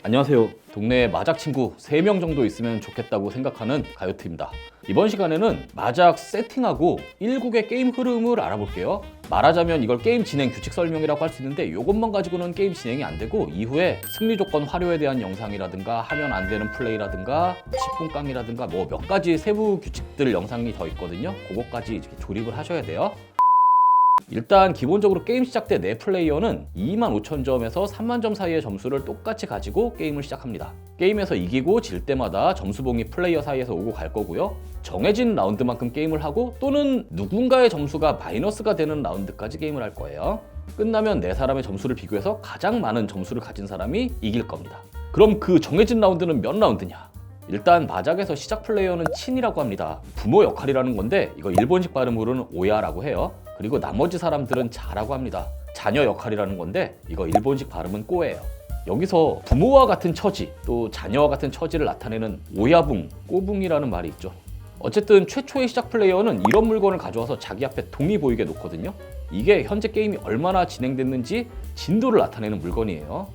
안녕하세요. 동네에 마작 친구 3명 정도 있으면 좋겠다고 생각하는 가요트입니다. 이번 시간에는 마작 세팅하고 1국의 게임 흐름을 알아볼게요. 말하자면 이걸 게임 진행 규칙 설명이라고 할 수 있는데 이것만 가지고는 게임 진행이 안 되고 이후에 승리 조건 활용에 대한 영상이라든가 하면 안 되는 플레이라든가 10분 깡이라든가 뭐 몇 가지 세부 규칙들 영상이 더 있거든요. 그것까지 이렇게 조립을 하셔야 돼요. 일단 기본적으로 게임 시작 때 내 플레이어는 25,000점에서 30,000점 사이의 점수를 똑같이 가지고 게임을 시작합니다. 게임에서 이기고 질 때마다 점수봉이 플레이어 사이에서 오고 갈 거고요. 정해진 라운드만큼 게임을 하고 또는 누군가의 점수가 마이너스가 되는 라운드까지 게임을 할 거예요. 끝나면 4사람의 점수를 비교해서 가장 많은 점수를 가진 사람이 이길 겁니다. 그럼 그 정해진 라운드는 몇 라운드냐? 일단 마작에서 시작 플레이어는 친이라고 합니다. 부모 역할이라는 건데 이거 일본식 발음으로는 오야라고 해요. 그리고 나머지 사람들은 자라고 합니다. 자녀 역할이라는 건데 이거 일본식 발음은 꼬예요. 여기서 부모와 같은 처지 또 자녀와 같은 처지를 나타내는 오야붕, 꼬붕이라는 말이 있죠. 어쨌든 최초의 시작 플레이어는 이런 물건을 가져와서 자기 앞에 동이 보이게 놓거든요. 이게 현재 게임이 얼마나 진행됐는지 진도를 나타내는 물건이에요.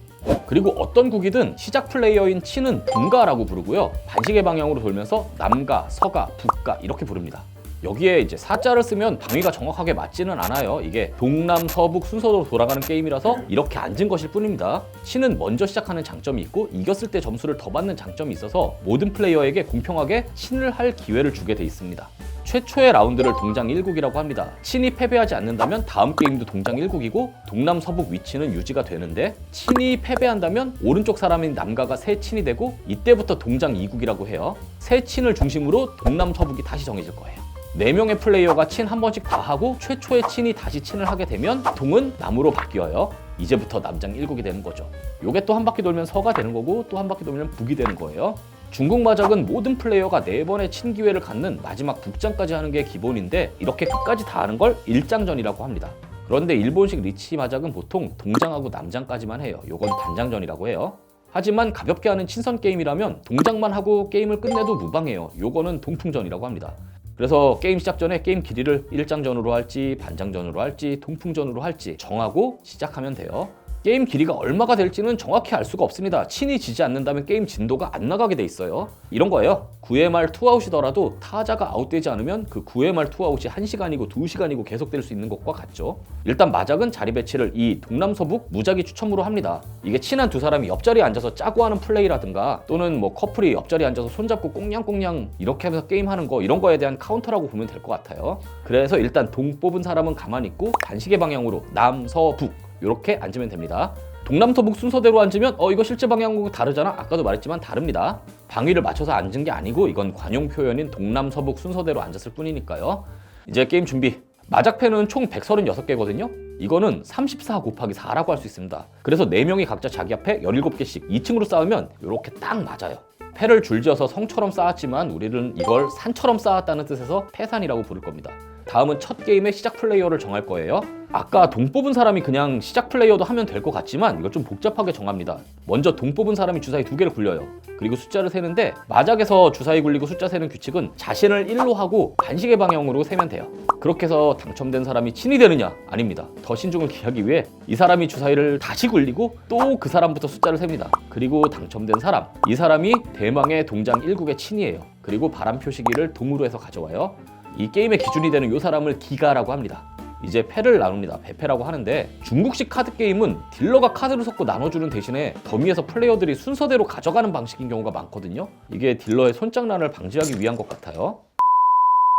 그리고 어떤 국이든 시작 플레이어인 친은 동가라고 부르고요. 반시계 방향으로 돌면서 남가, 서가, 북가 이렇게 부릅니다. 여기에 이제 사자를 쓰면 방위가 정확하게 맞지는 않아요. 이게 동남, 서북 순서로 돌아가는 게임이라서 이렇게 앉은 것일 뿐입니다. 친은 먼저 시작하는 장점이 있고 이겼을 때 점수를 더 받는 장점이 있어서 모든 플레이어에게 공평하게 친을 할 기회를 주게 돼 있습니다. 최초의 라운드를 동장 1국이라고 합니다. 친이 패배하지 않는다면 다음 게임도 동장 1국이고 동남, 서북 위치는 유지가 되는데 친이 패배한다면 오른쪽 사람인 남가가 새 친이 되고 이때부터 동장 2국이라고 해요. 새 친을 중심으로 동남, 서북이 다시 정해질 거예요. 4명의 플레이어가 친 한 번씩 다 하고 최초의 친이 다시 친을 하게 되면 동은 남으로 바뀌어요. 이제부터 남장 1국이 되는 거죠. 요게 또 한 바퀴 돌면 서가 되는 거고 또 한 바퀴 돌면 북이 되는 거예요. 중국 마작은 모든 플레이어가 4번의 친 기회를 갖는 마지막 북장까지 하는 게 기본인데 이렇게 끝까지 다 하는 걸 일장전이라고 합니다. 그런데 일본식 리치 마작은 보통 동장하고 남장까지만 해요. 요건 단장전이라고 해요. 하지만 가볍게 하는 친선 게임이라면 동장만 하고 게임을 끝내도 무방해요. 요거는 동풍전이라고 합니다. 그래서 게임 시작 전에 게임 길이를 일장전으로 할지 반장전으로 할지 동풍전으로 할지 정하고 시작하면 돼요. 게임 길이가 얼마가 될지는 정확히 알 수가 없습니다. 친이 지지 않는다면 게임 진도가 안 나가게 돼 있어요. 이런 거예요. 9회 말 투아웃이더라도 타자가 아웃되지 않으면 그 9회 말 투아웃이 1시간이고 2시간이고 계속될 수 있는 것과 같죠. 일단 마작은 자리 배치를 이 동남서북 무작위 추첨으로 합니다. 이게 친한 두 사람이 옆자리에 앉아서 짜고 하는 플레이라든가 또는 뭐 커플이 옆자리에 앉아서 손잡고 꽁냥꽁냥 이렇게 하면서 게임하는 거 이런 거에 대한 카운터라고 보면 될 것 같아요. 그래서 일단 동 뽑은 사람은 가만히 있고 반시계 방향으로 남, 서, 북 이렇게 앉으면 됩니다. 동남서북 순서대로 앉으면 이거 실제 방향하고 다르잖아? 아까도 말했지만 다릅니다. 방위를 맞춰서 앉은 게 아니고 이건 관용 표현인 동남서북 순서대로 앉았을 뿐이니까요. 이제 게임 준비. 마작패는 총 136개거든요. 이거는 34 곱하기 4라고 할 수 있습니다. 그래서 4명이 각자 자기 앞에 17개씩 2층으로 쌓으면 이렇게 딱 맞아요. 패를 줄지어서 성처럼 쌓았지만 우리는 이걸 산처럼 쌓았다는 뜻에서 패산이라고 부를 겁니다. 다음은 첫 게임의 시작 플레이어를 정할 거예요. 아까 동 뽑은 사람이 그냥 시작 플레이어도 하면 될 것 같지만 이걸 좀 복잡하게 정합니다. 먼저 동 뽑은 사람이 주사위 2개를 굴려요. 그리고 숫자를 세는데 마작에서 주사위 굴리고 숫자 세는 규칙은 자신을 1로 하고 반시계 방향으로 세면 돼요. 그렇게 해서 당첨된 사람이 친이 되느냐? 아닙니다. 더 신중을 기하기 위해 이 사람이 주사위를 다시 굴리고 또 그 사람부터 숫자를 셉니다. 그리고 당첨된 사람, 이 사람이 대망의 동장 1국의 친이에요. 그리고 바람 표시기를 동으로 해서 가져와요. 이 게임의 기준이 되는 이 사람을 기가라고 합니다. 이제 패를 나눕니다. 배패라고 하는데 중국식 카드 게임은 딜러가 카드를 섞고 나눠주는 대신에 더미에서 플레이어들이 순서대로 가져가는 방식인 경우가 많거든요. 이게 딜러의 손장난을 방지하기 위한 것 같아요.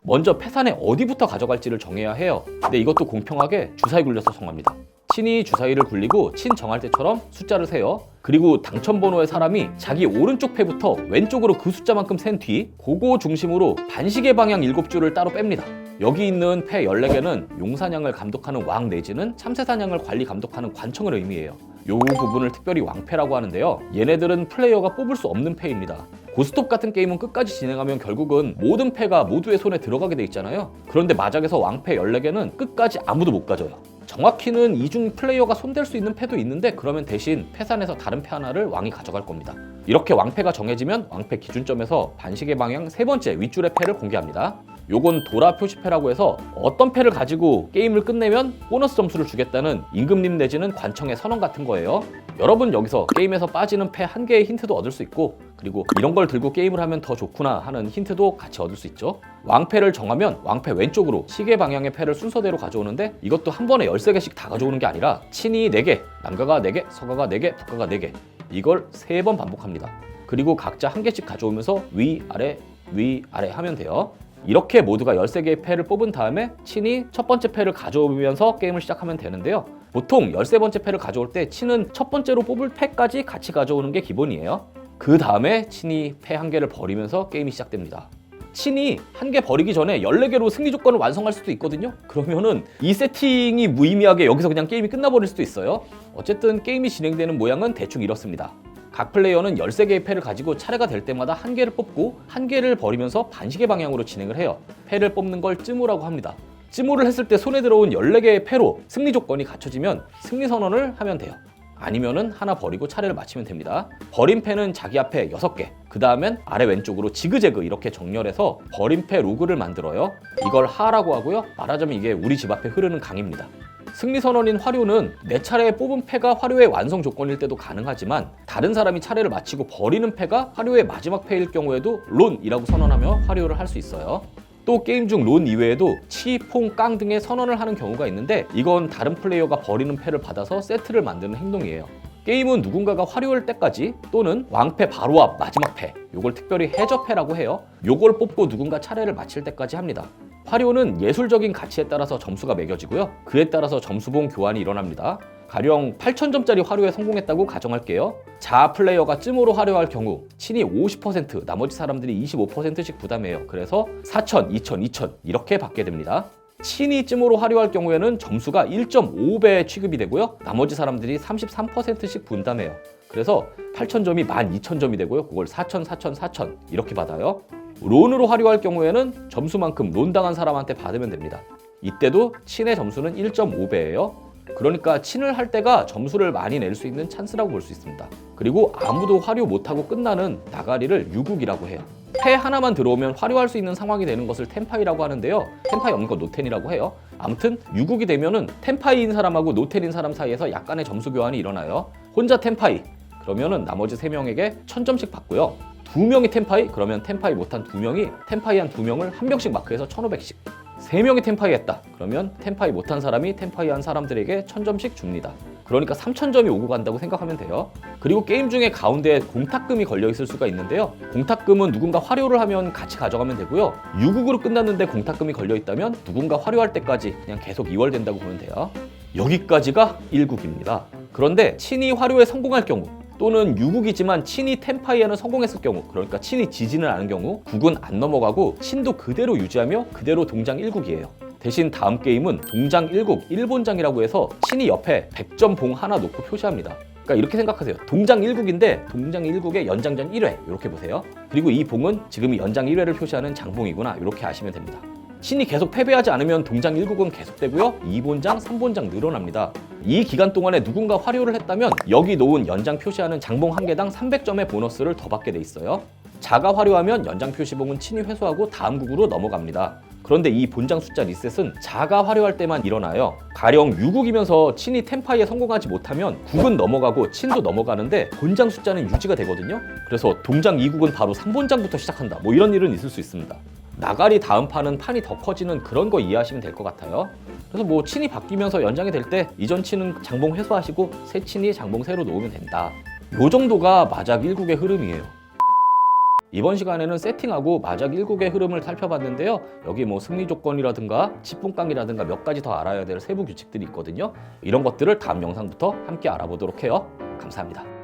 먼저 패산에 어디부터 가져갈지를 정해야 해요. 근데 이것도 공평하게 주사위 굴려서 정합니다. 친이 주사위를 굴리고 친 정할 때처럼 숫자를 세요. 그리고 당첨번호의 사람이 자기 오른쪽 패부터 왼쪽으로 그 숫자만큼 센 뒤 그거 중심으로 반시계 방향 7줄을 따로 뺍니다. 여기 있는 패 14개는 용사냥을 감독하는 왕 내지는 참새사냥을 관리 감독하는 관청을 의미해요. 요 부분을 특별히 왕패라고 하는데요. 얘네들은 플레이어가 뽑을 수 없는 패입니다. 고스톱 같은 게임은 끝까지 진행하면 결국은 모든 패가 모두의 손에 들어가게 돼 있잖아요. 그런데 마작에서 왕패 14개는 끝까지 아무도 못 가져요. 정확히는 이중 플레이어가 손댈 수 있는 패도 있는데 그러면 대신 패산에서 다른 패 하나를 왕이 가져갈 겁니다. 이렇게 왕패가 정해지면 왕패 기준점에서 반시계 방향 3번째 윗줄의 패를 공개합니다. 요건 도라 표시패라고 해서 어떤 패를 가지고 게임을 끝내면 보너스 점수를 주겠다는 임금님 내지는 관청의 선언 같은 거예요. 여러분 여기서 게임에서 빠지는 패 한 개의 힌트도 얻을 수 있고, 그리고 이런 걸 들고 게임을 하면 더 좋구나 하는 힌트도 같이 얻을 수 있죠. 왕패를 정하면 왕패 왼쪽으로 시계 방향의 패를 순서대로 가져오는데, 이것도 한 번에 13개씩 다 가져오는 게 아니라 친이 4개, 남가가 4개, 서가가 4개, 북가가 4개, 이걸 3번 반복합니다. 그리고 각자 한 개씩 가져오면서 위, 아래 하면 돼요. 이렇게 모두가 13개의 패를 뽑은 다음에 친이 첫 번째 패를 가져오면서 게임을 시작하면 되는데요. 보통 13번째 패를 가져올 때 친은 첫 번째로 뽑을 패까지 같이 가져오는 게 기본이에요. 그 다음에 친이 패 한 개를 버리면서 게임이 시작됩니다. 친이 한 개 버리기 전에 14개로 승리 조건을 완성할 수도 있거든요. 그러면은 이 세팅이 무의미하게 여기서 그냥 게임이 끝나버릴 수도 있어요. 어쨌든 게임이 진행되는 모양은 대충 이렇습니다. 각 플레이어는 13개의 패를 가지고 차례가 될 때마다 한 개를 뽑고 한 개를 버리면서 반시계 방향으로 진행을 해요. 패를 뽑는 걸 쯔무라고 합니다. 쯔무를 했을 때 손에 들어온 14개의 패로 승리 조건이 갖춰지면 승리 선언을 하면 돼요. 아니면은 하나 버리고 차례를 마치면 됩니다. 버린 패는 자기 앞에 6개, 그 다음엔 아래 왼쪽으로 지그재그 이렇게 정렬해서 버린 패 로그를 만들어요. 이걸 하라고 하고요. 말하자면 이게 우리 집 앞에 흐르는 강입니다. 승리 선언인 화료는 내 차례에 뽑은 패가 화료의 완성 조건일 때도 가능하지만, 다른 사람이 차례를 마치고 버리는 패가 화료의 마지막 패일 경우에도 론이라고 선언하며 화료를 할 수 있어요. 또 게임 중 론 이외에도 치, 퐁, 깡 등의 선언을 하는 경우가 있는데, 이건 다른 플레이어가 버리는 패를 받아서 세트를 만드는 행동이에요. 게임은 누군가가 화료할 때까지, 또는 왕패 바로 앞 마지막 패, 요걸 특별히 해저패라고 해요. 요걸 뽑고 누군가 차례를 마칠 때까지 합니다. 화료는 예술적인 가치에 따라서 점수가 매겨지고요. 그에 따라서 점수봉 교환이 일어납니다. 가령 8,000점짜리 화료에 성공했다고 가정할게요. 자 플레이어가 쯤으로 화료할 경우 친이 50%, 나머지 사람들이 25%씩 부담해요. 그래서 4,000, 2,000, 2,000 이렇게 받게 됩니다. 친이 쯤으로 화료할 경우에는 점수가 1.5배 취급이 되고요. 나머지 사람들이 33%씩 분담해요. 그래서 8,000점이 12,000점이 되고요. 그걸 4,000, 4,000, 4,000 이렇게 받아요. 론으로 화료할 경우에는 점수만큼 론 당한 사람한테 받으면 됩니다. 이때도 친의 점수는 1.5배예요. 그러니까 친을 할 때가 점수를 많이 낼 수 있는 찬스라고 볼 수 있습니다. 그리고 아무도 화료 못하고 끝나는 나가리를 유국이라고 해요. 패 하나만 들어오면 화료할 수 있는 상황이 되는 것을 텐파이라고 하는데요. 텐파이 없는 거 노텐이라고 해요. 아무튼 유국이 되면은 텐파이인 사람하고 노텐인 사람 사이에서 약간의 점수 교환이 일어나요. 혼자 텐파이 그러면은 나머지 3명에게 1000점씩 받고요. 2명이 텐파이 그러면 텐파이 못한 2명이 텐파이한 2명을 한 명씩 마크해서 1500씩. 3명이 텐파이 했다 그러면 텐파이 못한 사람이 텐파이 한 사람들에게 1000점씩 줍니다. 그러니까 3000점이 오고 간다고 생각하면 돼요. 그리고 게임 중에 가운데에 공탁금이 걸려 있을 수가 있는데요. 공탁금은 누군가 화료를 하면 같이 가져가면 되고요. 유국으로 끝났는데 공탁금이 걸려 있다면 누군가 화료할 때까지 그냥 계속 이월된다고 보면 돼요. 여기까지가 1국입니다. 그런데 친이 화료에 성공할 경우, 또는 유국이지만 친이 텐파이에는 성공했을 경우, 그러니까 친이 지지는 않은 경우 국은 안 넘어가고 친도 그대로 유지하며 그대로 동장 1국이에요. 대신 다음 게임은 동장 1국 1본장이라고 해서 친이 옆에 100점 봉 하나 놓고 표시합니다. 그러니까 이렇게 생각하세요. 동장 1국인데 동장 1국의 연장전 1회 이렇게 보세요. 그리고 이 봉은 지금이 연장 1회를 표시하는 장봉이구나 이렇게 아시면 됩니다. 친이 계속 패배하지 않으면 동장 1국은 계속되고요. 2본장, 3본장 늘어납니다. 이 기간 동안에 누군가 화료를 했다면 여기 놓은 연장 표시하는 장봉 한 개당 300점의 보너스를 더 받게 돼 있어요. 자가 화료하면 연장 표시봉은 친이 회수하고 다음 국으로 넘어갑니다. 그런데 이 본장 숫자 리셋은 자가 화료할 때만 일어나요. 가령 유국이면서 친이 텐파이에 성공하지 못하면 국은 넘어가고 친도 넘어가는데 본장 숫자는 유지가 되거든요. 그래서 동장 2국은 바로 3본장부터 시작한다. 뭐 이런 일은 있을 수 있습니다. 나가리 다음 판은 판이 더 커지는 그런 거 이해하시면 될 것 같아요. 그래서 뭐 친이 바뀌면서 연장이 될 때 이전 친은 장봉 회수하시고 새 친이 장봉 새로 놓으면 된다. 요 정도가 마작 1국의 흐름이에요. 이번 시간에는 세팅하고 마작 1국의 흐름을 살펴봤는데요. 여기 뭐 승리 조건이라든가 치뽕깡이라든가 몇 가지 더 알아야 될 세부 규칙들이 있거든요. 이런 것들을 다음 영상부터 함께 알아보도록 해요. 감사합니다.